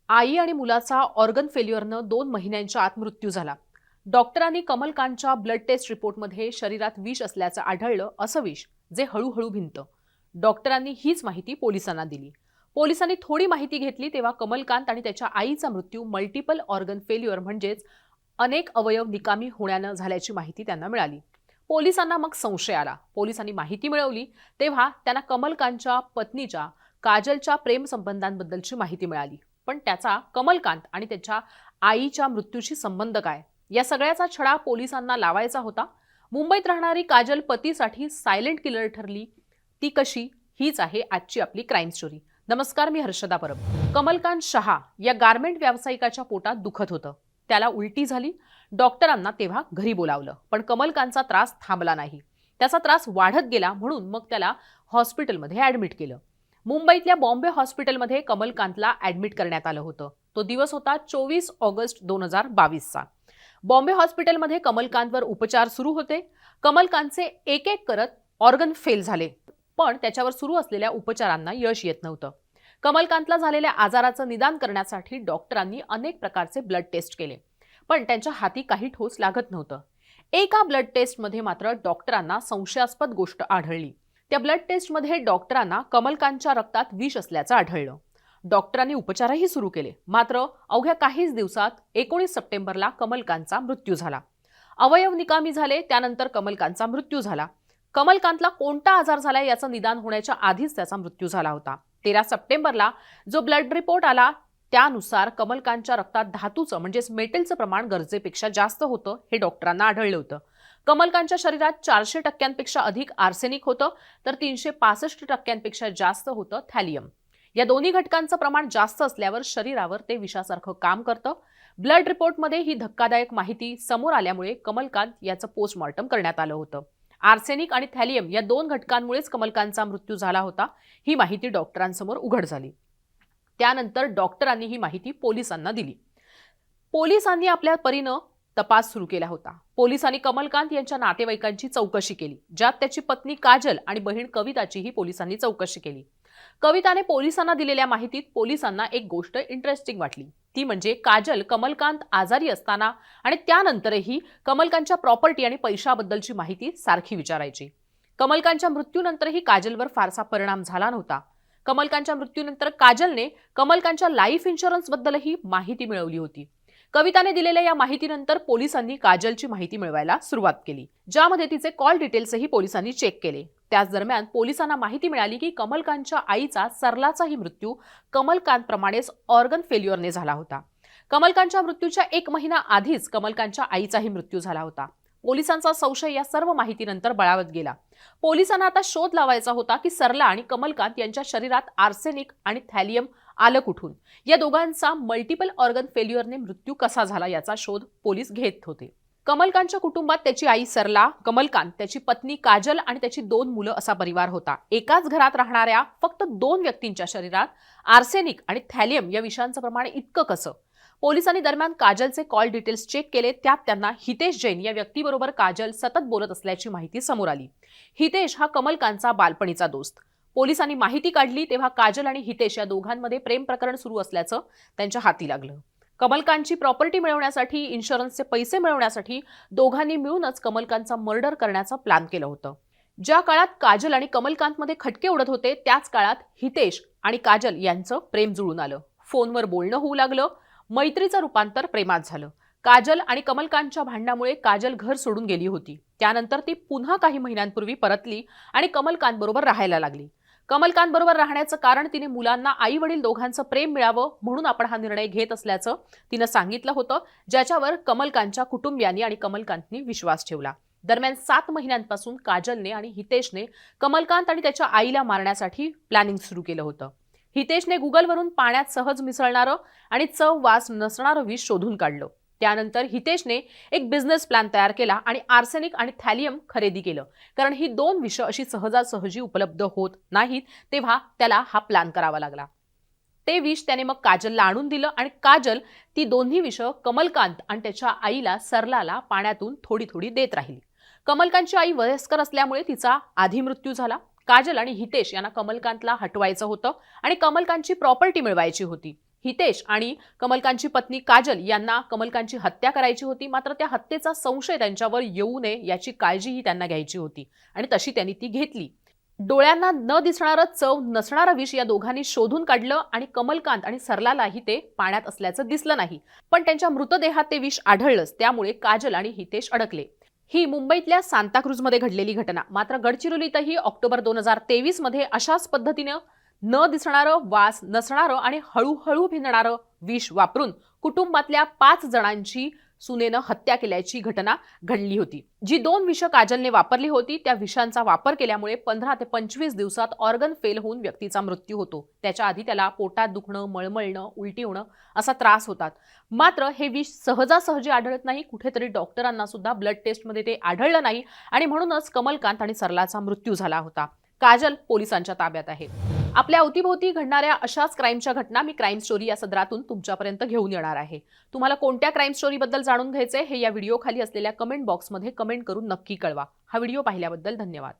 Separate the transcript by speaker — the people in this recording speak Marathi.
Speaker 1: आई आणि मुलाचा ऑर्गन फेल्युअरनं 2 महिन्यांच्या आत मृत्यू झाला. डॉक्टरांनी कमलकांतच्या ब्लड टेस्ट रिपोर्टमध्ये शरीरात विष असल्याचं आढळलं. असं विष जे हळूहळू भिनतं. डॉक्टरांनी हीच माहिती पोलिसांना दिली. पोलिसांनी थोडी माहिती घेतली तेव्हा कमलकांत आणि त्याच्या आईचा मृत्यू मल्टिपल ऑर्गन फेल्युअर म्हणजेच अनेक अवयव निकामी होण्यानं झाल्याची माहिती त्यांना मिळाली. पोलिसांना मग संशय आला. पोलिसांनी माहिती मिळवली तेव्हा त्यांना कमलकांतच्या पत्नीच्या काजलच्या प्रेम संबंधांबद्दलची माहिती मिळाली. पण त्याचा कमलकांत आणि त्याच्या आईच्या मृत्यूशी संबंध काय, या सगळ्याचा छडा पोलिसांना लावायचा होता. मुंबईत राहणारी काजल पतीसाठी सायलेंट किलर ठरली. ती कशी, हीच आहे आजची आपली क्राईम स्टोरी. नमस्कार, मी हर्षदा परब. कमलकांत शहा या गारमेंट व्यावसायिकाच्या पोटात दुखत होतं. त्याला उलटी झाली. डॉक्टरांना तेव्हा घरी बोलावलं, पण कमलकांतचा त्रास थांबला नाही. त्याचा त्रास वाढत गेला, म्हणून मग त्याला हॉस्पिटलमध्ये ॲडमिट केलं. मुंबईतल्या बॉम्बे हॉस्पिटलमध्ये कमलकांतला ॲडमिट करण्यात आलं होतं. तो दिवस होता 24 ऑगस्ट 2022चा. बॉम्बे हॉस्पिटलमध्ये कमलकांतवर उपचार सुरू होते. कमलकांतचे एक एक करत ऑर्गन फेल झाले, पण त्याच्यावर सुरू असलेल्या उपचारांना यश येत नव्हतं. कमलकांतला झालेल्या आजाराचं निदान करण्यासाठी डॉक्टरांनी अनेक प्रकारचे ब्लड टेस्ट केले, पण त्यांच्या हाती काही ठोस लागत नव्हतं. एका ब्लड टेस्टमध्ये मात्र डॉक्टरांना संशयास्पद गोष्ट आढळली. त्या ब्लड टेस्टमध्ये डॉक्टरांना कमलकांतच्या रक्तात विष असल्याचं आढळलं. डॉक्टरांनी उपचारही सुरू केले, मात्र अवघ्या काहीच दिवसात 19 सप्टेंबरला कमलकांतचा मृत्यू झाला. अवयव निकामी झाले, त्यानंतर कमलकांतचा मृत्यू झाला. कमलकांतला कोणता आजार झाला याचं निदान होण्याच्या आधीच त्याचा मृत्यू झाला होता. 13 सप्टेंबरला जो ब्लड रिपोर्ट आला त्यानुसार कमलकांतच्या रक्तात धातूचं म्हणजेच मेटलचं प्रमाण गरजेपेक्षा जास्त होतं, हे डॉक्टरांना आढळलं होतं. कमलकांतच्या शरीरात 400% अधिक आर्सेनिक होतं, तर 365% जास्त होतं थॅलियम. या दोन्ही घटकांचं प्रमाण जास्त असल्यावर शरीरावर ते विषासारखं काम करतं. ब्लड रिपोर्टमध्ये ही धक्कादायक माहिती समोर आल्यामुळे कमलकांत याचं पोस्टमॉर्टम करण्यात आलं होतं. आर्सेनिक आणि थॅलियम या 2 घटकांमुळेच कमलकांतचा मृत्यू झाला होता, ही माहिती डॉक्टरांसमोर उघड झाली. त्यानंतर डॉक्टरांनी ही माहिती पोलिसांना दिली. पोलिसांनी आपल्या परीनं तपास सुरू केला होता. पोलिसांनी कमलकांत यांच्या नातेवाईकांची चौकशी केली, ज्यात त्याची पत्नी काजल आणि बहीण कविताचीही पोलिसांनी चौकशी केली. कविताने पोलिसांना दिलेल्या माहितीत पोलिसांना एक गोष्ट इंटरेस्टिंग वाटली. ती म्हणजे काजल कमलकांत आजारी असताना आणि त्यानंतरही कमलकांतच्या प्रॉपर्टी आणि पैशाबद्दलची माहिती सारखी विचारायची. कमलकांतच्या मृत्यूनंतरही काजलवर फारसा परिणाम झाला नव्हता. कमलकांतच्या मृत्यूनंतर काजलने कमलकांतच्या लाईफ इन्शुरन्सबद्दलही माहिती मिळवली होती. कविताने दिलेल्या या माहितीनंतर पोलिसांनी काजलची माहिती मिळवायला सुरुवात केली, ज्यामध्ये तिचे कॉल डिटेल्सही पोलिसांनी चेक केले. त्याच दरम्यान पोलिसांना माहिती मिळाली की कमलकांतच्या आईचा सरलाचाही मृत्यू कमलकांतप्रमाणेच ऑर्गन फेल्युअरने झाला होता. कमलकांतच्या मृत्यूच्या 1 महिना आधीच कमलकांतच्या आईचाही मृत्यू झाला होता. पोलिसांचा संशय या सर्व माहितीनंतर बळावत गेला. पोलिसांना आता शोध लावायचा होता की सरला आणि कमलकांत यांच्या शरीरात आर्सेनिक आणि थॅलियम आलं कुठून. या दोघांचा मल्टिपल ऑर्गन फेल्युअरने मृत्यू कसा झाला याचा शोध पोलीस घेत होते. कमलकांतच्या कुटुंबात त्याची आई सरला, कमलकांत, त्याची पत्नी काजल आणि त्याची 2 मुलं असा परिवार होता. एकाच घरात राहणाऱ्या फक्त 2 व्यक्तींच्या शरीरात आर्सेनिक आणि थॅलियम या विषांचं प्रमाण इतकं कसं? पोलिसांनी दरम्यान काजलचे कॉल डिटेल्स चेक केले. त्यात त्यांना हितेश जैन या व्यक्तीबरोबर काजल सतत बोलत असल्याची माहिती समोर आली. हितेश हा कमलकांतचा बालपणीचा दोस्त. पोलिसांनी माहिती काढली तेव्हा काजल आणि हितेश या दोघांमध्ये प्रेम प्रकरण सुरू असल्याचं त्यांच्या हाती लागलं. कमलकांतची प्रॉपर्टी मिळवण्यासाठी, इन्शुरन्सचे पैसे मिळवण्यासाठी दोघांनी मिळूनच कमलकांतचा मर्डर करण्याचा प्लॅन केलं होतं. ज्या काळात काजल आणि कमलकांतमध्ये खटके उडत होते त्याच काळात हितेश आणि काजल यांचं प्रेम जुळून आलं. फोनवर बोलणं होऊ लागलं. मैत्रीचं रूपांतर प्रेमात झालं. काजल आणि कमलकांतच्या भांडणामुळे काजल घर सोडून गेली होती. त्यानंतर ती पुन्हा काही महिन्यांपूर्वी परतली आणि कमलकांत बरोबर राहायला लागली. कमलकांत बरोबर राहण्याचं कारण तिने मुलांना आई वडील दोघांचं प्रेम मिळावं म्हणून आपण हा निर्णय घेत असल्याचं तिनं सांगितलं होतं, ज्याच्यावर कमलकांतच्या कुटुंबियांनी आणि कमलकांतनी विश्वास ठेवला. दरम्यान 7 महिन्यांपासून काजलने आणि हितेशने कमलकांत आणि त्याच्या आईला मारण्यासाठी प्लॅनिंग सुरू केलं होतं. हितेशने गुगलवरून पाण्यात सहज मिसळणारं आणि चव वास नसणारं विष शोधून काढलं. त्यानंतर हितेशने एक बिझनेस प्लॅन तयार केला आणि आर्सेनिक आणि थॅलियम खरेदी केलं, कारण ही 2 विष अशी सहजासहजी उपलब्ध होत नाहीत, तेव्हा त्याला हा प्लॅन करावा लागला. ते विष त्याने मग काजलला आणून दिलं आणि काजल ती दोन्ही विष कमलकांत आणि त्याच्या आईला सरलाला पाण्यातून थोडी थोडी देत राहिली. कमलकांतची आई वयस्कर असल्यामुळे तिचा आधी मृत्यू झाला. काजल आणि हितेश यांना कमलकांतला हटवायचं होतं आणि कमलकांतची प्रॉपर्टी मिळवायची होती. हितेश आणि कमलकांतची पत्नी काजल यांना कमलकांतची हत्या करायची होती, मात्र त्या हत्येचा संशय त्यांच्यावर येऊ नये याची काळजीही त्यांना घ्यायची होती आणि तशी त्यांनी ती घेतली. डोळ्यांना न दिसणारं, चव नसणारं विष या दोघांनी शोधून काढलं आणि कमलकांत आणि सरलालाही ते पाण्यात असल्याचं दिसलं नाही, पण त्यांच्या मृतदेहात ते विष आढळलंच. त्यामुळे काजल आणि हितेश अडकले. ही मुंबईतल्या सांताक्रूजमध्ये घडलेली घटना. मात्र गडचिरोलीतही ऑक्टोबर 2023 मध्ये अशाच पद्धतीनं न दिसणारं, वास नसणारं आणि हळूहळू भिनणारं विष वापरून कुटुंबातल्या 5 जणांची सुनेनं हत्या केल्याची घटना घडली होती. जी 2 विष काजलने वापरली होती त्या विषांचा वापर केल्यामुळे 15 ते 25 दिवसात ऑर्गन फेल होऊन व्यक्तीचा मृत्यू होतो. त्याच्या आधी त्याला पोटात दुखणं, मळमळणं, उलटी होणं असा त्रास होतात. मात्र हे विष सहजासहजी आढळत नाही. कुठेतरी डॉक्टरांना सुद्धा ब्लड टेस्टमध्ये ते आढळलं नाही आणि म्हणूनच कमलकांत आणि सरलाचा मृत्यू झाला होता. काजल पोलिसांच्या ताब्यात आहे. आपल्या अवतीभोवती घडणाऱ्या अशाच क्राईमच्या घटना मी क्राईम स्टोरी या सदरातून तुमच्यापर्यंत घेऊन येणार आहे. तुम्हाला कोणत्या क्राईम स्टोरीबद्दल जाणून घ्यायचे हे या व्हिडिओ खाली असलेल्या कमेंट बॉक्समध्ये कमेंट करून नक्की कळवा. हा व्हिडिओ पाहिल्याबद्दल धन्यवाद.